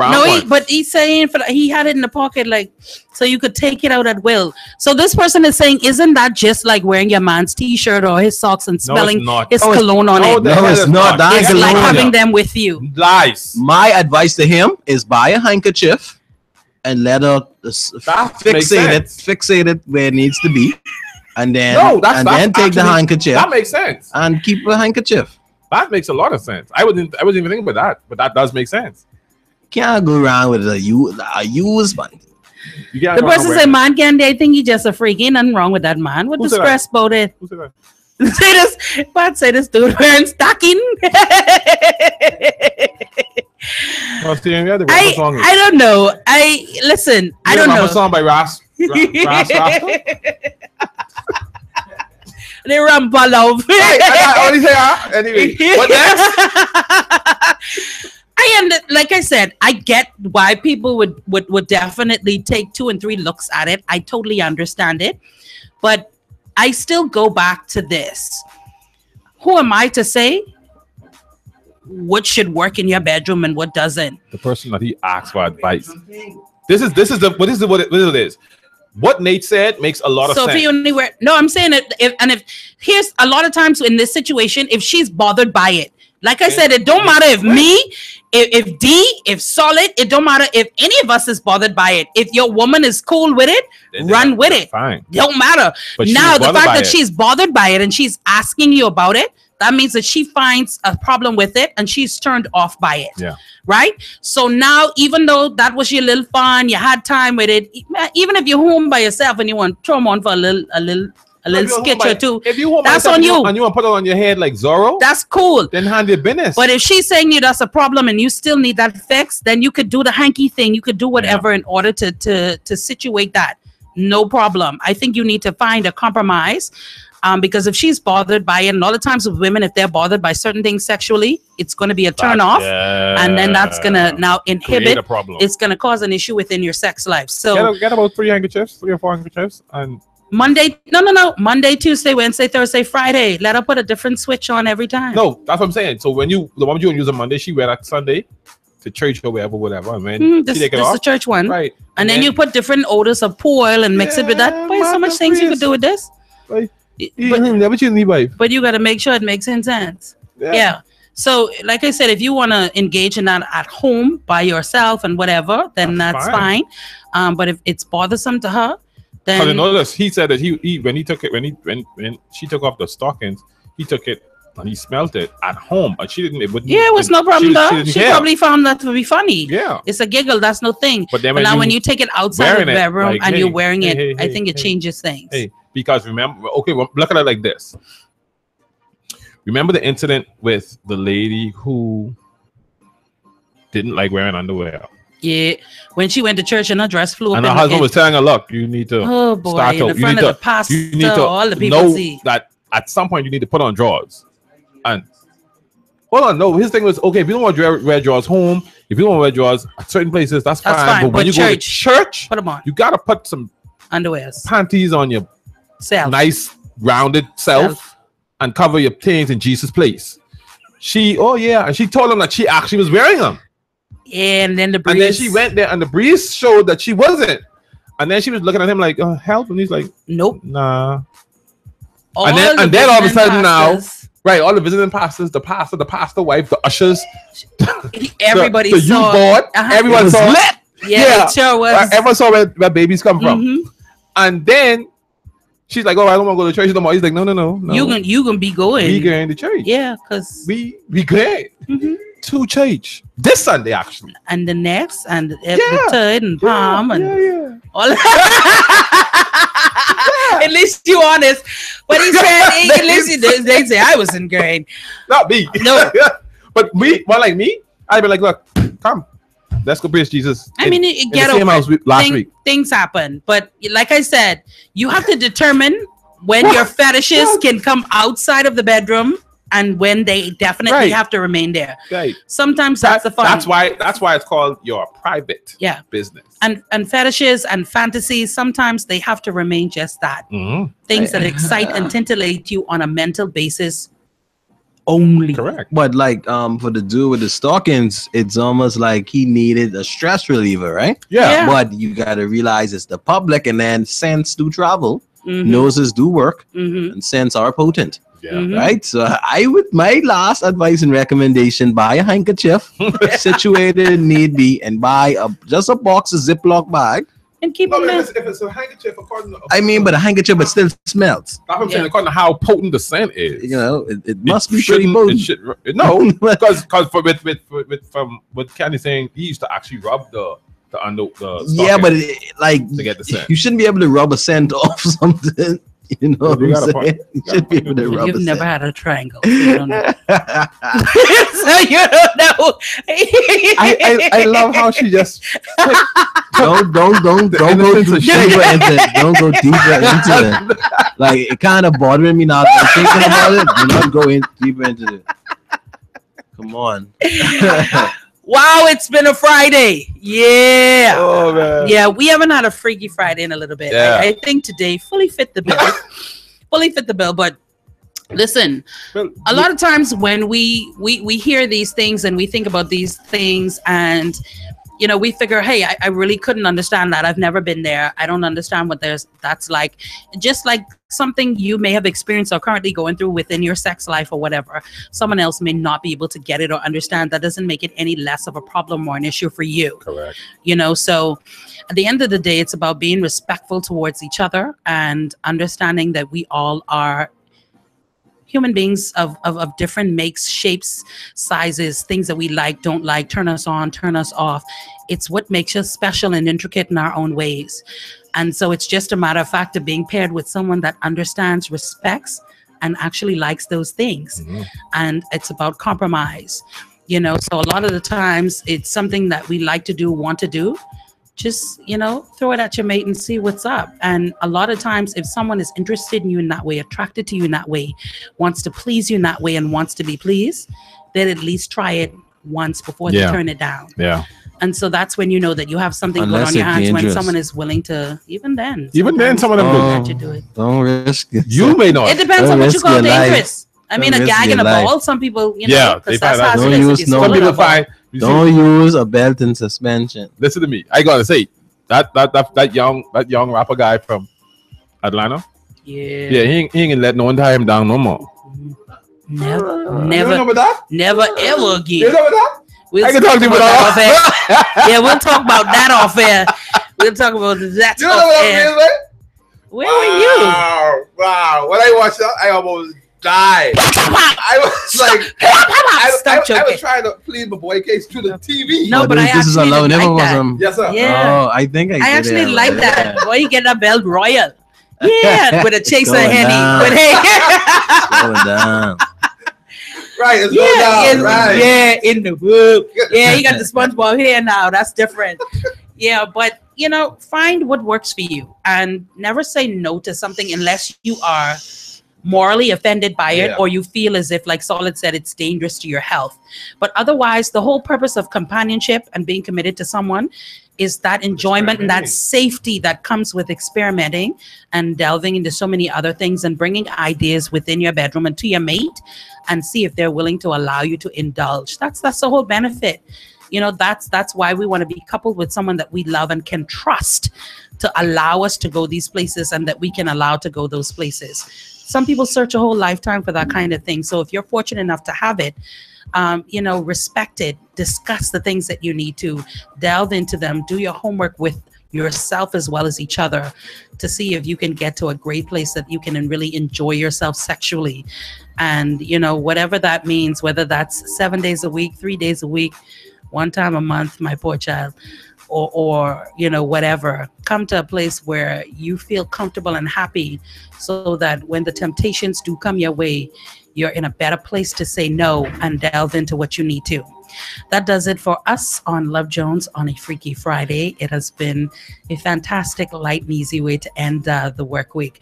But he's saying he had it in the pocket, like, so you could take it out at will. So this person is saying, isn't that just like wearing your man's t-shirt or his socks and smelling his cologne on it? No, it's not. It's like having them with you. Lies. My advice to him is buy a handkerchief and let her fixate it where it needs to be. And then, take the handkerchief. That makes sense. And keep a handkerchief. That makes a lot of sense. I wasn't even thinking about that, but that does make sense. Can't go around with a used one. The person say, "Man, can't I think he just a freak? Ain't nothing wrong with that man. What the stress about it?" Who said that? Say this, but say this dude wearing stocking. I don't know. Listen. I don't know. A song by Ras. They run love. Anyway, what next? Like I said, I get why people would definitely take 2 and 3 looks at it. I totally understand it, but I still go back to this. Who am I to say what should work in your bedroom and what doesn't? The person that he asks for advice. This is what it is. What Nate said makes a lot of sense. So if he only wear, no, I'm saying it. If here's a lot of times in this situation, if she's bothered by it, like I said, it don't matter if me, if Solid, it don't matter if any of us is bothered by it. If your woman is cool with it, run with it. Fine. Don't matter. But now the fact that she's bothered by it and she's asking you about it, that means that she finds a problem with it and she's turned off by it. Yeah. Right? So now, even though that was your little fun, you had time with it, even if you're home by yourself and you want to throw them on for a little sketch or two, if you that's on you. And you want to put it on your head like Zorro, that's cool. Then hand your business. But if she's saying you that's a problem and you still need that fix, then you could do the hanky thing. You could do whatever in order to situate that. No problem. I think you need to find a compromise. Because if she's bothered by it, and a lot of times with women, if they're bothered by certain things sexually, it's going to be a turn off, and then that's going to now inhibit. It's going to cause an issue within your sex life. So get about 3 or 4 handkerchiefs, and Monday, no, Monday, Tuesday, Wednesday, Thursday, Friday. Let her put a different switch on every time. No, that's what I'm saying. So when the one you use on Monday, she wear that Sunday to church or whatever, and then this is the church one, right? And then you put different odors of pool oil and mix it with that. Boy, so much things you could do with this. Right. But you got to make sure it makes sense. Yeah. So, like I said, if you want to engage in that at home by yourself and whatever, then that's fine. But if it's bothersome to her, then notice he said that when she took off the stockings, he took it and he smelled it at home, but she didn't. It was no problem. She probably found that to be funny. Yeah, it's a giggle. That's no thing. But then when you take it outside the bedroom and you're wearing it, I think it changes things. Because remember, look at it like this. Remember the incident with the lady who didn't like wearing underwear? Yeah, when she went to church and her dress flew up. And her husband was telling her, look, you need to start in front of the pastor, you need to all the people know see that at some point you need to put on drawers. And hold on, no, his thing was, okay, if you don't want to wear drawers home, if you don't want to wear drawers at certain places, that's fine. But when you go to church, put them on. You got to put some underwears, panties on your nice rounded self and cover your things in Jesus' place. And she told him that she actually was wearing them. Yeah, and then she went there and the breeze showed that she wasn't. And then she was looking at him like, help. And he's like, nope. Nah. And then all of a sudden now, right, all the visiting pastors, the pastor wife, the ushers, everybody the youth board, everyone saw it. Yeah, it sure was. Everyone saw where babies come from. And then she's like, "Oh, I don't want to go to church no more." He's like, "No. You can be going. We going to church. Yeah, because we going to church this Sunday actually, and the next, and the third, and Palm, and all. At least you honest. But he said, at least they say I was in grade. Not me. No. But like me, I'd be like, look, come. Let's go praise Jesus. I mean, get over last week. Things happen. But like I said, you have to determine when your fetishes can come outside of the bedroom and when they definitely have to remain there. Right. Sometimes that's the fun. That's why it's called your private business. And fetishes and fantasies, sometimes they have to remain just that. Things that excite and titillate you on a mental basis only. Correct. But like for the dude with the stockings, it's almost like he needed a stress reliever, right? Yeah. But you gotta realize it's the public, and then scents do travel, noses do work, and scents are potent. Yeah. Right. So my last advice and recommendation: buy a handkerchief situated in need be, and buy just a box of Ziploc bag. And keep them in. If it's a handkerchief, according to but a handkerchief, but still smells. That's what I'm saying. According to how potent the scent is, it must be pretty potent. No, because with Candy saying he used to actually rub the but to get the scent. You shouldn't be able to rub a scent off something. You know what I'm saying? You should be able to rub. You've never had a triangle, so you don't know. So you don't know. I love how she just don't go deeper into it. Don't go deeper into it. Like, it kind of bothering me now that I'm thinking about it. Do not go deeper into it. Come on. Wow, it's been a Friday. Yeah. Oh, man. Yeah, we haven't had a Freaky Friday in a little bit. Yeah. I think today fully fit the bill. But listen, a lot of times when we hear these things and we think about these things, and we figure, hey, I really couldn't understand that. I've never been there. I don't understand what that's like. Just like something you may have experienced or currently going through within your sex life or whatever, someone else may not be able to get it or understand. That doesn't make it any less of a problem or an issue for you. Correct. So at the end of the day, it's about being respectful towards each other and understanding that we all are human beings of different makes, shapes, sizes, things that we like, don't like, turn us on, turn us off. It's what makes us special and intricate in our own ways. And so it's just a matter of fact of being paired with someone that understands, respects, and actually likes those things. And it's about compromise. So a lot of the times it's something that we like to do, want to do. Just, throw it at your mate and see what's up. And a lot of times, if someone is interested in you in that way, attracted to you in that way, wants to please you in that way, and wants to be pleased, then at least try it once before they turn it down. Yeah. And so that's when you know that you have something good on your hands, when someone is willing to, even then some of them let you do it. Don't risk it. You may not. It depends on what you call dangerous. I mean, a gag and a ball, some people, they find that. Don't use a belt and suspension. Listen to me. I gotta say, that young rapper guy from Atlanta. Yeah, he ain't gonna let no one tie him down no more. Never ever again. You know that? I can talk to you about that off air. Yeah, we'll talk about that off air. We'll talk about that off air. Where were you? Wow. When I watched that, I almost died. I was like, I was trying to please my boy Case through the TV. No, but this is a low never was Yes, sir. Yeah. Oh, I think I actually like that. Boy, you get a belt royal. Yeah, with a chaser Henny. But hey, going down. Right, it's going down. Right. Yeah, in the book. Yeah, you got the SpongeBob hair now. That's different. Yeah, but find what works for you and never say no to something unless you are morally offended by it or you feel as if, like Solid said, it's dangerous to your health. But otherwise, the whole purpose of companionship and being committed to someone is that enjoyment and that safety that comes with experimenting and delving into so many other things and bringing ideas within your bedroom and to your mate and see if they're willing to allow you to indulge. That's the whole benefit. That's why we want to be coupled with someone that we love and can trust to allow us to go these places and that we can allow to go those places. Some people search a whole lifetime for that kind of thing. So if you're fortunate enough to have it, respect it, discuss the things that you need to, delve into them, do your homework with yourself as well as each other to see if you can get to a great place that you can really enjoy yourself sexually. And, whatever that means, whether that's 7 days a week, 3 days a week, one time a month, my poor child, or whatever, come to a place where you feel comfortable and happy so that when the temptations do come your way, you're in a better place to say no and delve into what you need to. That does it for us on Love Jones on a Freaky Friday. It has been a fantastic, light and easy way to end the work week.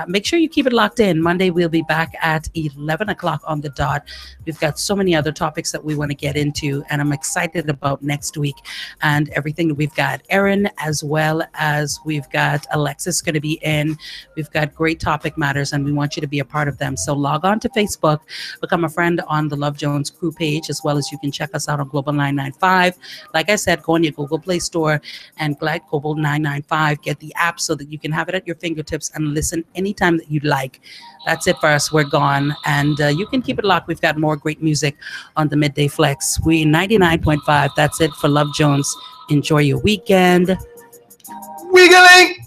Make sure you keep it locked in. Monday, we'll be back at 11 o'clock on the dot. We've got so many other topics that we want to get into, and I'm excited about next week and everything that we've got. Erin, as well as we've got Alexis going to be in. We've got great topic matters, and we want you to be a part of them. So log on to Facebook, become a friend on the Love Jones crew page, as well as you can check us out on Global 995. Like I said, go on your Google Play Store and Global 995. Get the app so that you can have it at your fingertips and listen anytime that you'd like. That's it for us. We're gone. And you can keep it locked. We've got more great music on the Midday Flex. We 99.5. That's it for Love Jones. Enjoy your weekend. Wiggling!